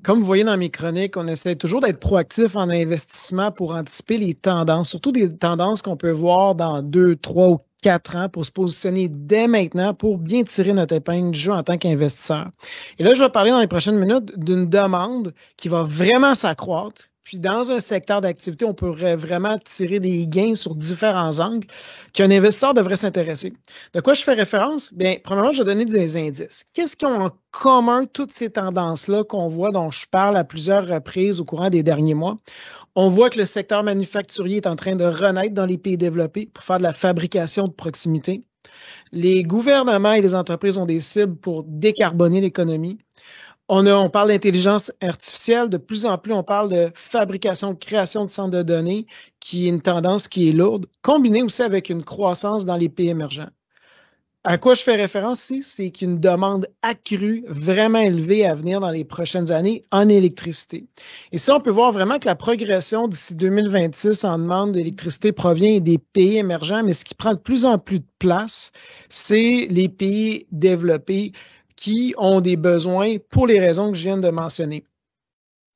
Comme vous voyez dans mes chroniques, on essaie toujours d'être proactif en investissement pour anticiper les tendances, surtout des tendances qu'on peut voir dans 2, 3 ou 4 ans pour se positionner dès maintenant pour bien tirer notre épingle du jeu en tant qu'investisseur. Et là, je vais parler dans les prochaines minutes d'une demande qui va vraiment s'accroître. Puis dans un secteur d'activité, on pourrait vraiment tirer des gains sur différents angles qu'un investisseur devrait s'intéresser. De quoi je fais référence? Bien, premièrement, je vais donner des indices. Qu'est-ce qu'ils ont en commun toutes ces tendances-là qu'on voit, dont je parle à plusieurs reprises au courant des derniers mois? On voit que le secteur manufacturier est en train de renaître dans les pays développés pour faire de la fabrication de proximité. Les gouvernements et les entreprises ont des cibles pour décarboner l'économie. On parle d'intelligence artificielle, de plus en plus, on parle de fabrication, de création de centres de données, qui est une tendance qui est lourde, combinée aussi avec une croissance dans les pays émergents. À quoi je fais référence ici? C'est qu'une demande accrue, vraiment élevée à venir dans les prochaines années en électricité. Et ça, on peut voir vraiment que la progression d'ici 2026 en demande d'électricité provient des pays émergents, mais ce qui prend de plus en plus de place, c'est les pays développés qui ont des besoins pour les raisons que je viens de mentionner.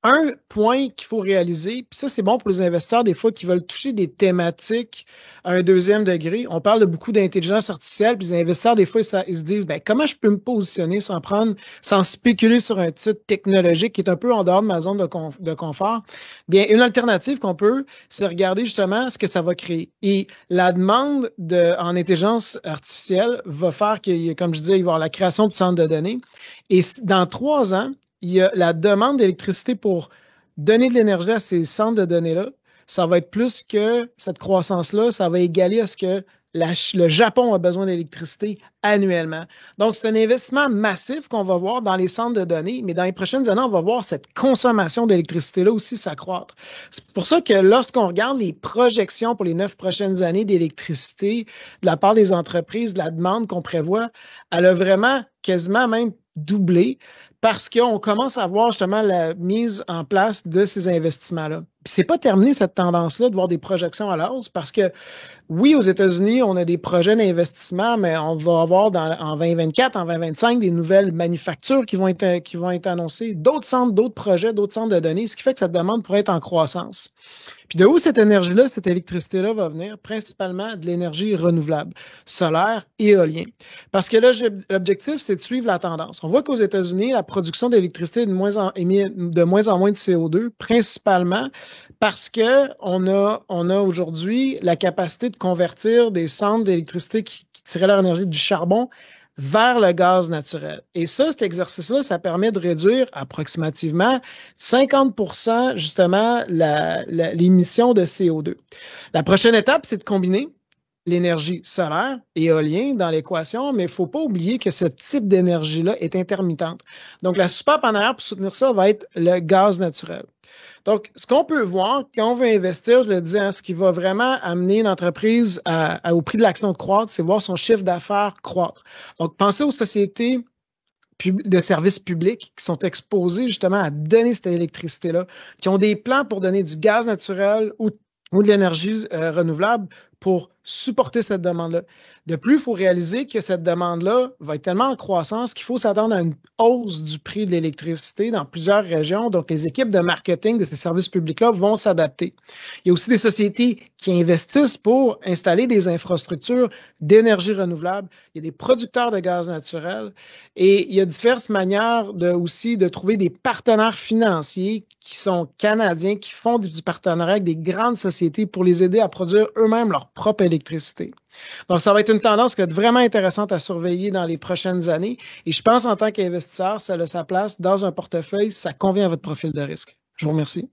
Un point qu'il faut réaliser, puis ça c'est bon pour les investisseurs des fois qui veulent toucher des thématiques à un deuxième degré. On parle de beaucoup d'intelligence artificielle, puis les investisseurs des fois ils se disent comment je peux me positionner sans spéculer sur un titre technologique qui est un peu en dehors de ma zone de confort. Bien, une alternative qu'on peut, c'est regarder justement ce que ça va créer. Et la demande en intelligence artificielle va faire que, comme je disais, il va y avoir la création de centres de données. Et dans 3 ans, il y a la demande d'électricité pour donner de l'énergie à ces centres de données-là. Ça va être plus que cette croissance-là, ça va égaler à ce que le Japon a besoin d'électricité annuellement. Donc, c'est un investissement massif qu'on va voir dans les centres de données, mais dans les prochaines années, on va voir cette consommation d'électricité-là aussi s'accroître. C'est pour ça que lorsqu'on regarde les projections pour les 9 prochaines années d'électricité de la part des entreprises, de la demande qu'on prévoit, elle a vraiment quasiment même doublé parce qu'on commence à voir justement la mise en place de ces investissements-là. Puis c'est pas terminé cette tendance-là de voir des projections à la hausse parce que oui, aux États-Unis, on a des projets d'investissement, mais on va avoir en 2024, en 2025, des nouvelles manufactures qui vont être annoncées, d'autres centres, d'autres projets, d'autres centres de données, ce qui fait que cette demande pourrait être en croissance. Puis de où cette énergie-là, cette électricité-là va venir? Principalement de l'énergie renouvelable, solaire et éolien. Parce que là, l'objectif, c'est de suivre la tendance. On voit qu'aux États-Unis, la production d'électricité émet de moins en moins de CO2, principalement parce qu'on a aujourd'hui la capacité de convertir des centres d'électricité qui tiraient leur énergie du charbon vers le gaz naturel. Et ça, cet exercice-là, ça permet de réduire approximativement 50% justement l'émission de CO2. La prochaine étape, c'est de combiner l'énergie solaire et éolien dans l'équation, mais il ne faut pas oublier que ce type d'énergie-là est intermittente. Donc, la soupape en arrière pour soutenir ça va être le gaz naturel. Donc, ce qu'on peut voir quand on veut investir, je le dis, ce qui va vraiment amener une entreprise au prix de l'action de croître, c'est voir son chiffre d'affaires croître. Donc, pensez aux sociétés de services publics qui sont exposés justement à donner cette électricité-là, qui ont des plans pour donner du gaz naturel ou de l'énergie renouvelable pour supporter cette demande-là. De plus, il faut réaliser que cette demande-là va être tellement en croissance qu'il faut s'attendre à une hausse du prix de l'électricité dans plusieurs régions. Donc, les équipes de marketing de ces services publics-là vont s'adapter. Il y a aussi des sociétés qui investissent pour installer des infrastructures d'énergie renouvelable. Il y a des producteurs de gaz naturel et il y a diverses manières aussi de trouver des partenaires financiers qui sont canadiens, qui font du partenariat avec des grandes sociétés pour les aider à produire eux-mêmes leur propre électricité. Donc, ça va être une tendance qui va être vraiment intéressante à surveiller dans les prochaines années. Et je pense en tant qu'investisseur, ça a sa place dans un portefeuille, ça convient à votre profil de risque. Je vous remercie.